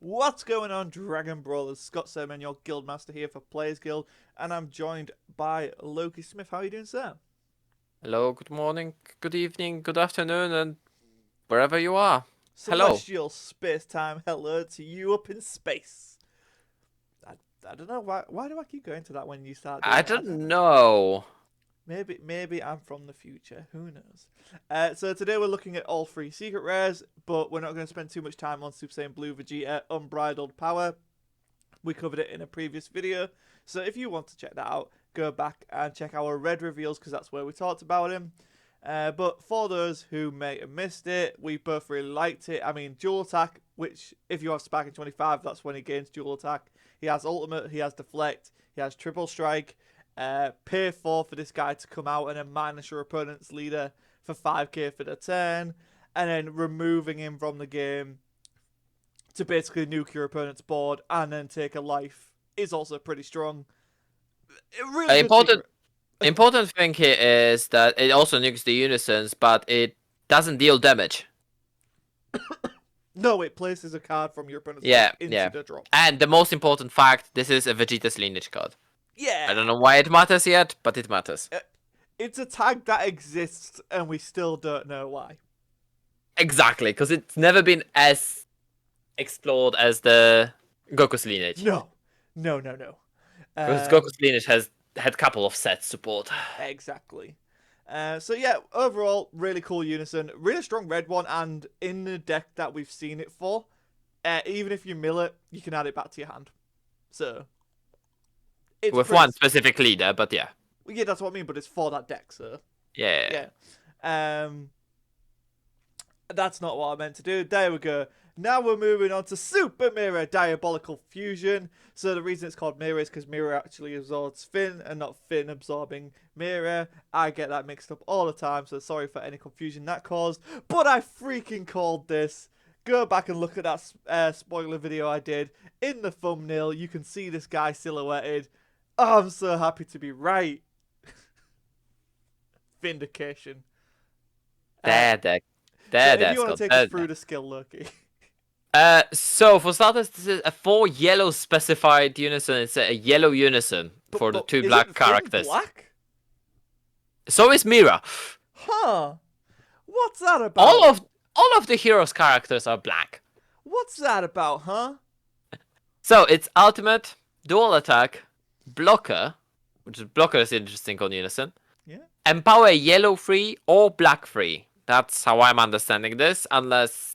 What's going on, Dragon Brawlers? Scott Sermon, your Guildmaster here for Players Guild, and I'm joined by Loki Smith. How are you doing, sir? Hello, good morning, good evening, good afternoon, and wherever you are. Hello. Celestial space time, hello to you up in space. I, I don't know why do I keep going to that when you start doing I it? don't know. Maybe I'm from the future. Who knows? So today we're looking at all three secret rares, but we're not going to spend too much time on Super Saiyan Blue Vegeta Unbridled Power. We covered it in a previous video, so if you want to check that out, go back and check our red reveals because that's where we talked about him. But for those who may have missed it, we both really liked it. I mean, dual attack, which if you have Sparking 25, that's when he gains dual attack. He has ultimate, he has deflect, he has triple strike. Pay 4 for this guy to come out and then minus your opponent's leader for 5k for the turn, and then removing him from the game to basically nuke your opponent's board and then take a life is also pretty strong. Really good Important secret. important thing here is that it also nukes the unisons, but it doesn't deal damage. No, it places a card from your opponent's Yeah, deck into yeah. the drop. And the most important fact, this is a Vegeta's lineage card. Yeah, I don't know why it matters yet, but it matters. it's a tag that exists and we still don't know why. Exactly, because it's never been as explored as the Goku's lineage. No. Because Goku's lineage has had a couple of sets support. Exactly. So yeah, overall, really cool unison, really strong red one, and in the deck that we've seen it for, even if you mill it, you can add it back to your hand. So it's With pretty... one specific leader, but yeah. Yeah, that's what I mean, but it's for that deck, so Yeah. That's not what I meant to do. There we go. Now we're moving on to Super Mira Diabolical Fusion. So the reason it's called Mira is because Mira actually absorbs Finn and not Finn absorbing Mira. I get that mixed up all the time, so sorry for any confusion that caused. But I freaking called this. Go back and look at that spoiler video I did. In the thumbnail, you can see this guy silhouetted. Oh, I'm so happy to be right. Vindication. If you want to take us through the skill, Loki. So for starters, this is a 4 yellow specified unison. It's a yellow unison for the 2 black characters. Black? So is Mira. Huh? What's that about? All of the heroes' characters are black. What's that about, huh? So it's ultimate, dual attack, blocker, blocker is interesting on unison. Yeah. Empower yellow free or black free. That's how I'm understanding this, unless,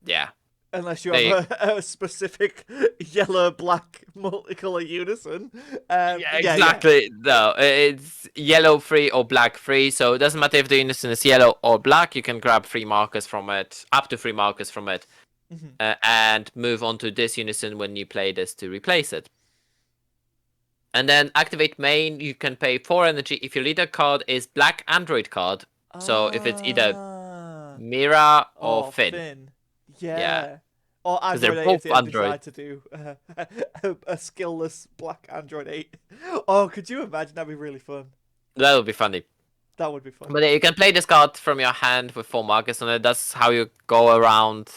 yeah. Unless you have a specific yellow-black multicolor unison. Yeah, exactly. Yeah. No, it's yellow free or black free, so it doesn't matter if the unison is yellow or black. You can grab 3 markers from it, up to 3 markers from it, and move on to this unison when you play this to replace it. And then activate main. You can pay 4 energy if your leader card is black android card. So if it's either Mira or Finn. Yeah. Or Android 8 if they decide to do a skillless black Android 8. Oh, could you imagine? That'd be really fun. That would be funny. That would be fun. But yeah, you can play this card from your hand with 4 markers on it. That's how you go around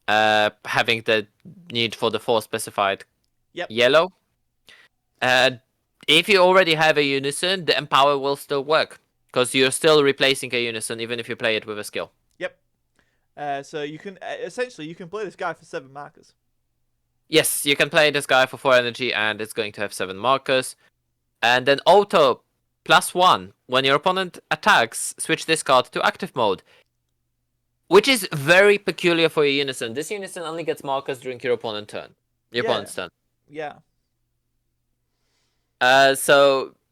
having the need for the 4 specified yellow. If you already have a unison, the Empower will still work. Because you're still replacing a unison even if you play it with a skill. Yep. So you can essentially you can play this guy for 7 markers. Yes, you can play this guy for 4 energy and it's going to have 7 markers. And then auto +1. When your opponent attacks, switch this card to active mode. Which is very peculiar for your unison. This unison only gets markers during your opponent's turn. Opponent's turn. Yeah.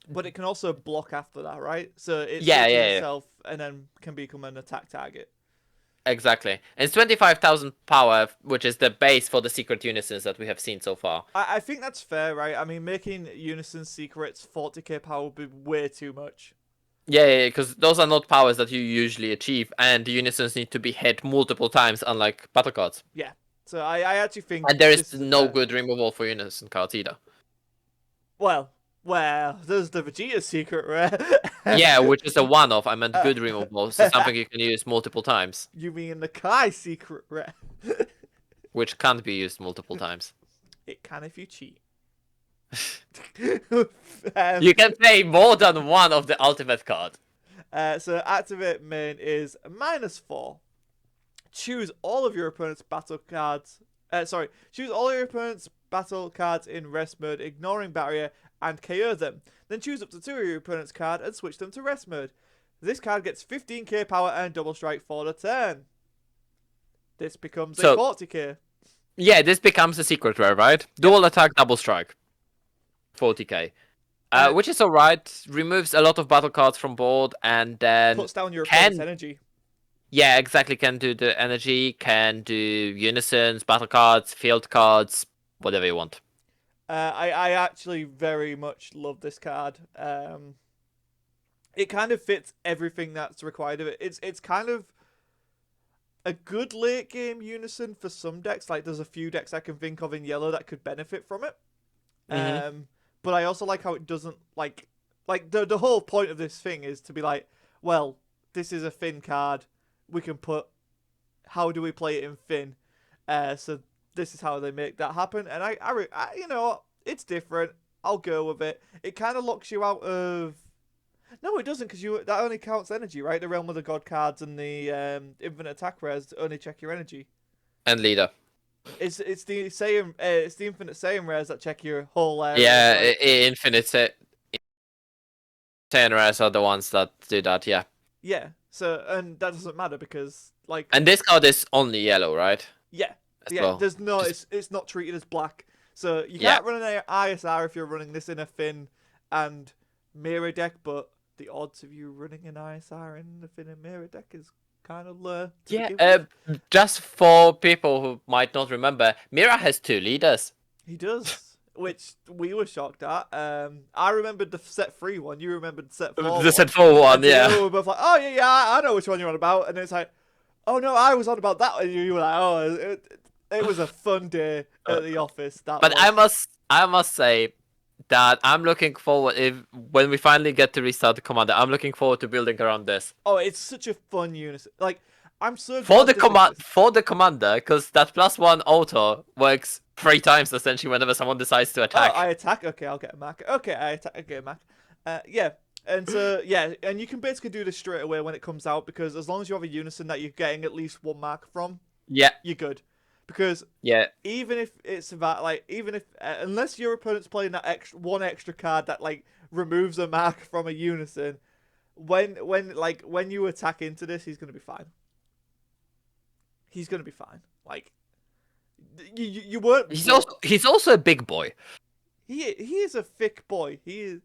But it can also block after that, right? So it switches itself and then can become an attack target. Exactly. And it's 25,000 power, which is the base for the secret unisons that we have seen so far. I think that's fair, right? I mean, making unison secrets 40k power would be way too much. Yeah, because those are not powers that you usually achieve, and the unisons need to be hit multiple times, unlike battle cards. Yeah. So I actually think... And there is no good removal for unison cards either. Well, there's the Vegeta secret rare. Yeah, which is a one-off. I meant good removal, so something you can use multiple times. You mean the Kai secret rare? which can't be used multiple times. It can if you cheat. You can play more than one of the ultimate card. So activate main is -4. Choose all of your opponent's battle cards. Choose all your opponent's battle cards in rest mode, ignoring barrier, and KO them. Then choose up to 2 of your opponent's card and switch them to rest mode. This card gets 15k power and double strike for the turn. This becomes a 40k. Yeah, this becomes a secret rare, right? Dual attack, double strike. 40k. Which is alright. Removes a lot of battle cards from board and then puts down your opponent's energy. Yeah, exactly. Can do the energy, can do unisons, battle cards, field cards, whatever you want. I actually very much love this card. It kind of fits everything that's required of it. It's kind of a good late game unison for some decks. Like there's a few decks I can think of in yellow that could benefit from it. But I also like how it doesn't like the whole point of this thing is to be like, well, this is a Finn card. We can put how do we play it in Finn? So this is how they make that happen. And I you know, it's different. I'll go with it. It kind of locks you out of. No, it doesn't, because that only counts energy, right? The Realm of the God cards and the infinite attack rares only check your energy. And leader. It's the same. It's the infinite Saiyan rares that check your whole. Yeah, infinite Saiyan rares are the ones that do that. Yeah. Yeah. So and that doesn't matter because like. And this card is only yellow, right? Yeah. As yeah. well. There's no. It's not treated as black. So you can't run an ISR if you're running this in a Finn and Mira deck, but the odds of you running an ISR in the Finn and Mira deck is kind of low. Yeah, just for people who might not remember, Mira has 2 leaders. He does, which we were shocked at. I remembered the set 3 one. You remembered the set 4 The set 4 one, yeah. We were both like, oh yeah, I know which one you're on about. And it's like, oh no, I was on about that. And you were like, oh, it was a fun day at the office. But I must say that I'm looking forward when we finally get to restart the commander. I'm looking forward to building around this. Oh, it's such a fun unison. Like I'm so for the commander, because that +1 auto works 3 times essentially whenever someone decides to attack. Oh, I attack. Okay, I'll get a Mac. Okay, I attack. I get a Mac. Yeah. And so and you can basically do this straight away when it comes out because as long as you have a unison that you're getting at least 1 mark from, you're good. Because even if it's about unless your opponent's playing that one extra card that like removes a mark from a unison, when you attack into this, he's gonna be fine. He's gonna be fine. Like you weren't. He's also a big boy. He is a thick boy. He is.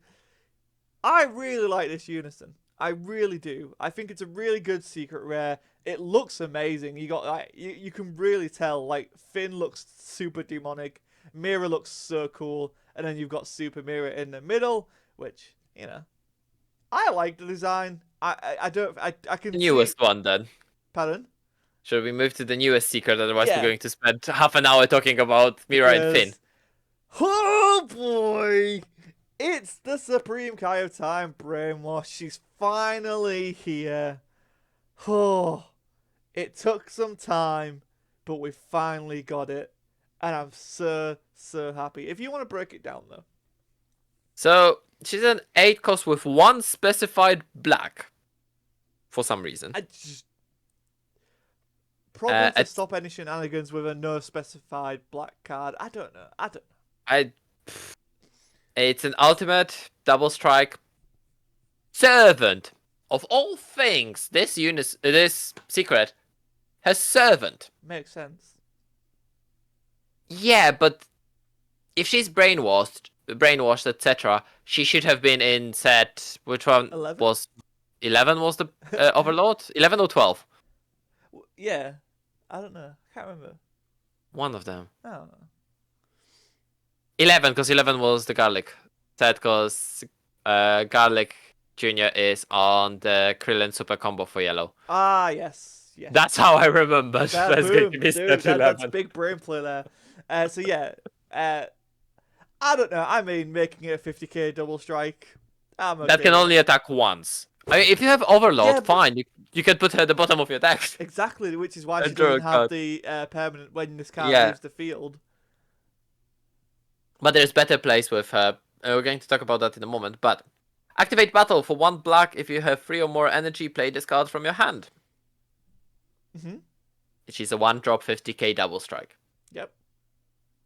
I really like this unison. I really do. I think it's a really good secret rare. It looks amazing. You got like you can really tell like Finn looks super demonic, Mira looks so cool, and then you've got Super Mira in the middle, which you know, I like the design. I can the newest one then. Pardon? Should we move to the newest secret? Otherwise, we're going to spend half an hour talking about Mira and Finn. Oh boy! It's the Supreme Kai of Time, Brainwashed. She's finally here. Oh, it took some time, but we finally got it. And I'm so happy. If you want to break it down, though. So, she's an 8 cost with 1 specified black. For some reason. Probably to stop any shenanigans with a no specified black card. I don't know. It's an ultimate double strike servant. Of all things, this secret has servant. Makes sense. Yeah, but if she's brainwashed, etc., she should have been in set. Which one 11? was 11? Was the Overlord 11 or 12? Yeah, I don't know. Can't remember. One of them. I don't know. 11, because 11 was the Garlic set, because Garlic Jr. is on the Krillin super combo for yellow. Ah, yes. That's how I remember. That's a big brain play there. So yeah, I don't know. I mean, making it a 50k double strike. That can only attack once. I mean, if you have Overload, Yeah, but fine. You can put her at the bottom of your deck. exactly, which is why And she draw a doesn't have card. the permanent when this card Yeah. leaves the field. But there's better plays with her. We're going to talk about that in a moment. But activate battle for 1 black. If you have 3 or more energy, play this card from your hand. Mm-hmm. She's a 1-drop 50k double strike. Yep.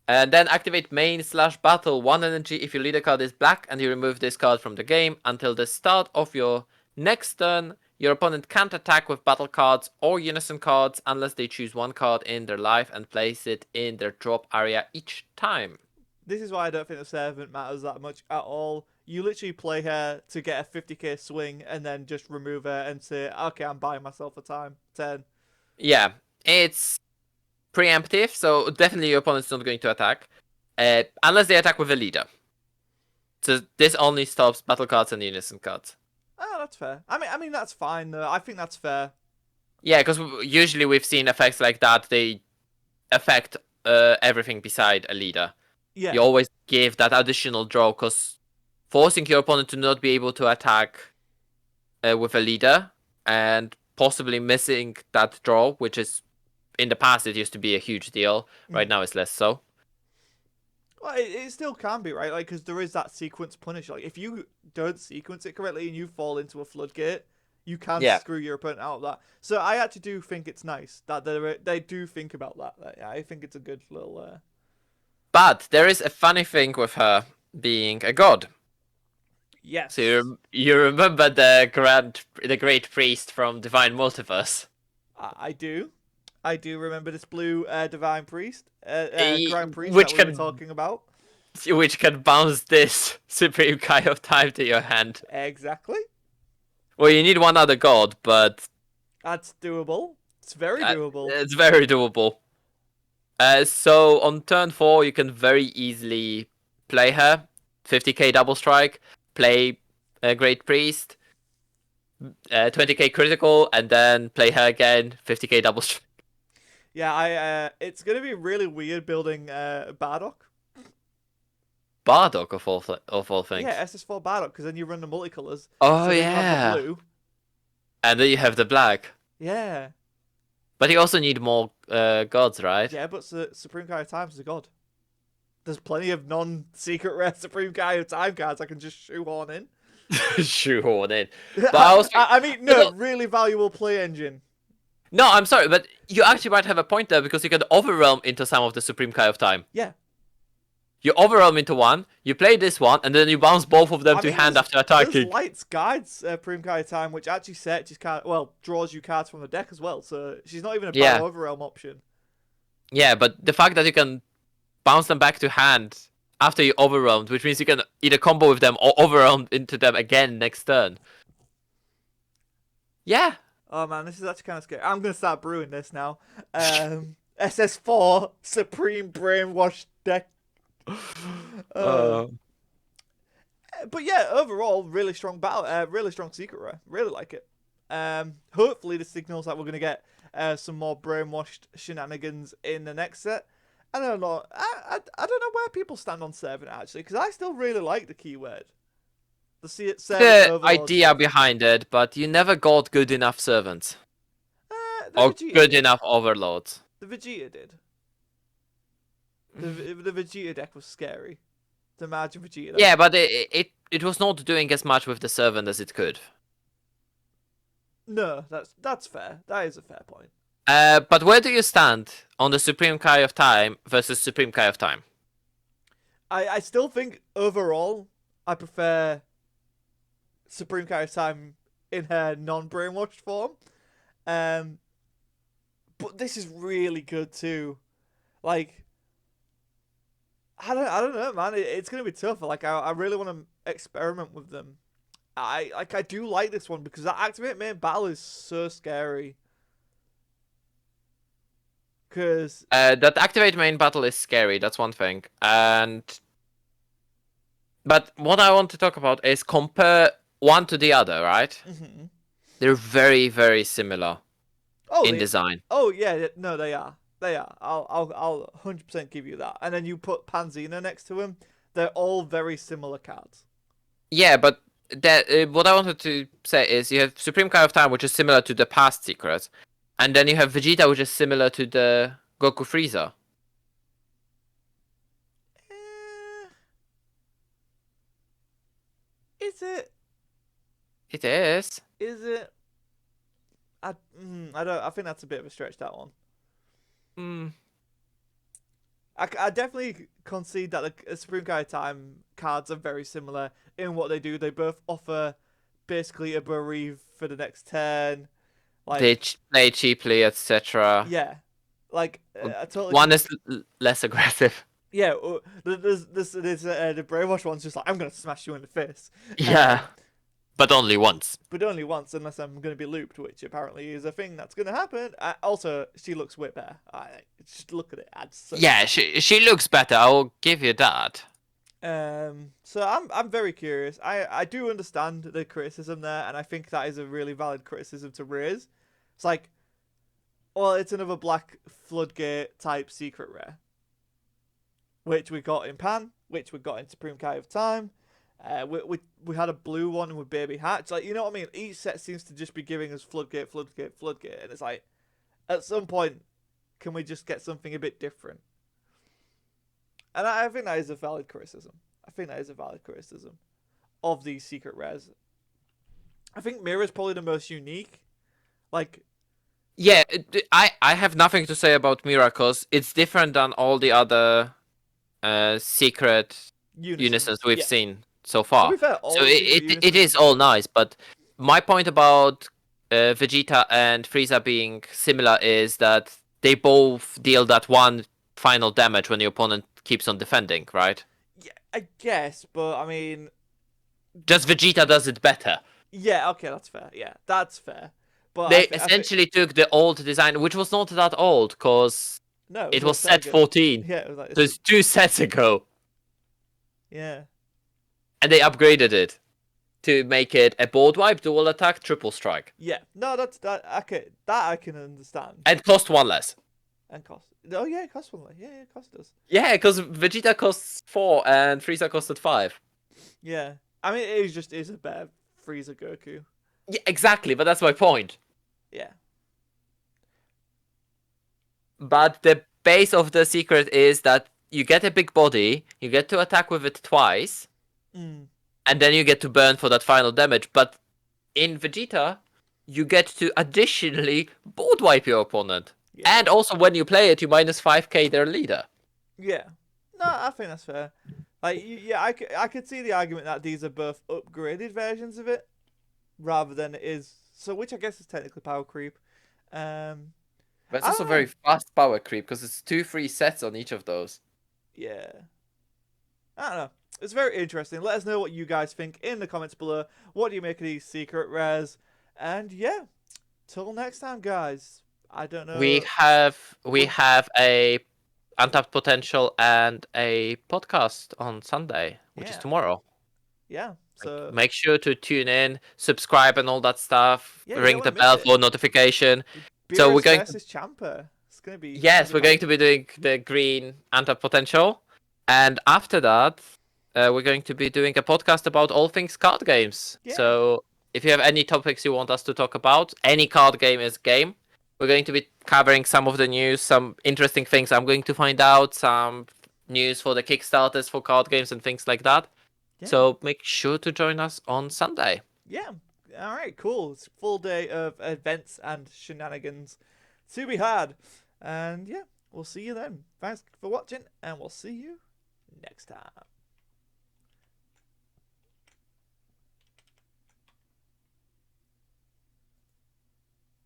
And then activate main/battle 1 energy if your leader card is black and you remove this card from the game. Until the start of your next turn, your opponent can't attack with battle cards or unison cards unless they choose 1 card in their life and place it in their drop area each time. This is why I don't think the servant matters that much at all. You literally play her to get a 50k swing and then just remove her and say, okay, I'm buying myself a time. 10. Yeah, it's preemptive, so definitely your opponent's not going to attack. Unless they attack with a leader. So this only stops battle cards and unison cards. Oh, that's fair. I mean that's fine though. I think that's fair. Yeah, because usually we've seen effects like that. They affect everything beside a leader. Yeah. You always give that additional draw, because forcing your opponent to not be able to attack with a leader and possibly missing that draw, which is in the past it used to be a huge deal. Right now it's less so. Well, it still can be, right? Like, because there is that sequence punish. Like, if you don't sequence it correctly and you fall into a floodgate, you can screw your opponent out of that. So I actually do think it's nice that they do think about that. I think it's a good little. But there is a funny thing with her being a god. Yes. So you remember the great priest from Divine Multiverse? I do. I do remember this blue divine priest, grand priest which that we were talking about. Which can bounce this Supreme Kai of Time to your hand. Exactly. Well, you need one other god, but that's doable. It's very doable. It's very doable. So on turn 4, you can very easily play her, 50k double strike, play a Great Priest, 20k critical, and then play her again, 50k double strike. Yeah, it's gonna be really weird building Bardock. Bardock of all things. Yeah, SS4 Bardock, because then you run the multicolors. Oh so yeah. You have the blue. And then you have the black. Yeah. But you also need more gods, right? Yeah, but Supreme Kai of Time is a god. There's plenty of non-secret rare Supreme Kai of Time cards I can just shoehorn in. Shoehorn in. But I mean, no, really valuable play engine. No, I'm sorry, but you actually might have a point there, because you can overwhelm into some of the Supreme Kai of Time. Yeah. You overwhelm into one, you play this one, and then you bounce both of them to hand after attacking. There's Lights guides Supreme Kai of Time, which actually searches draws you cards from the deck as well. So she's not even a power overwhelm option. Yeah, but the fact that you can bounce them back to hand after you overwhelmed, which means you can either combo with them or overwhelm into them again next turn. Yeah. Oh man, this is actually kind of scary. I'm gonna start brewing this now. SS4 Supreme Brainwashed deck. But yeah, overall, really strong battle. Really strong secret rare. Really like it. Hopefully, this signals that we're gonna get some more brainwashed shenanigans in the next set. I don't know. I don't know where people stand on Servant actually, because I still really like the keyword. The idea behind it, but you never got good enough servants. Or good enough overlords. The Vegeta did. The Vegeta deck was scary. To imagine Vegeta. Yeah, but it was not doing as much with the servant as it could. No, that's fair. That is a fair point. But where do you stand on the Supreme Kai of Time versus Supreme Kai of Time? I still think overall I prefer Supreme Kai of Time in her non-brainwashed form. But this is really good too. Like, I don't know, man. It's gonna be tough. Like, I really want to experiment with them. I do like this one because that activate main battle is so scary. Cause that activate main battle is scary. That's one thing. But what I want to talk about is compare one to the other, right? Mm-hmm. They're very, very similar in design. Oh yeah, no, they are. They are. I'll 100% give you that. And then you put Panzina next to him. They're all very similar cards. Yeah, but that what I wanted to say is you have Supreme Kai of Time, which is similar to the past secret, and then you have Vegeta, which is similar to the Goku Frieza. Is it? It is. Is it? I don't. I think that's a bit of a stretch. That one. Hmm. I definitely concede that the Supreme Kai Time cards are very similar in what they do. They both offer basically a bereave for the next turn. They play cheaply, etc. Yeah, I totally. One is less aggressive. Yeah, there's the Brainwashed one's just like, I'm gonna smash you in the face. Yeah, but only once. But only once, unless I'm gonna be looped, which apparently is a thing that's gonna happen. Also, she looks way better. Just look at it. Yeah, she looks better. I will give you that. So I'm very curious. I do understand the criticism there, and I think that is a really valid criticism to raise. It's like, well, it's another black floodgate type secret rare, which we got in Pan, which we got in Supreme Kai of Time. We had a blue one with Baby Hatch. Like, you know what I mean? Each set seems to just be giving us floodgate, floodgate, floodgate, and it's like, at some point, can we just get something a bit different? And I think that is a valid criticism. Of these secret rares. I think Mira is probably the most unique. Like, yeah, I have nothing to say about Mira because it's different than all the other secret unisons we've seen so far. To be fair, so it is all nice, but my point about Vegeta and Frieza being similar is that they both deal that one final damage when the opponent keeps on defending, right? Yeah, I guess, but I mean, just Vegeta does it better. Yeah, okay, that's fair. Yeah, that's fair. But they essentially took the old design, which was not that old, because it was set 14. Yeah, it was like, so it's 2 sets ago. Yeah. And they upgraded it to make it a board wipe, dual attack, triple strike. Yeah, no, that I can understand. And cost 1 less. And cost. Oh yeah, it costs 1 less. Yeah, it cost does. Yeah, because Vegeta costs 4 and Frieza costed 5. Yeah, I mean it is a better Frieza Goku. Yeah, exactly, but that's my point. Yeah. But the base of the secret is that you get a big body, you get to attack with it twice, and then you get to burn for that final damage. But in Vegeta, you get to additionally board wipe your opponent. Yeah. And also when you play it, you minus 5k their leader. Yeah. No, I think that's fair. Like, yeah, I could see the argument that these are both upgraded versions of it, rather than it is. So, which I guess is technically power creep. But it's also very fast power creep because it's 2 free sets on each of those. Yeah. I don't know. It's very interesting. Let us know what you guys think in the comments below. What do you make of these secret rares? And yeah, till next time, guys. I don't know. We have a Untapped Potential and a podcast on Sunday, which is tomorrow. Yeah. So make sure to tune in, subscribe, and all that stuff. Ring the bell for notification. So we're going versus Champa. It's going to be. Yes, we're going to be doing the green Untapped Potential, and after that, we're going to be doing a podcast about all things card games. Yeah. So if you have any topics you want us to talk about, any card game is game. We're going to be covering some of the news, some interesting things I'm going to find out, some news for the Kickstarters for card games and things like that. Yeah. So make sure to join us on Sunday. Yeah. All right, cool. It's a full day of events and shenanigans to be had. And yeah, we'll see you then. Thanks for watching, and we'll see you next time.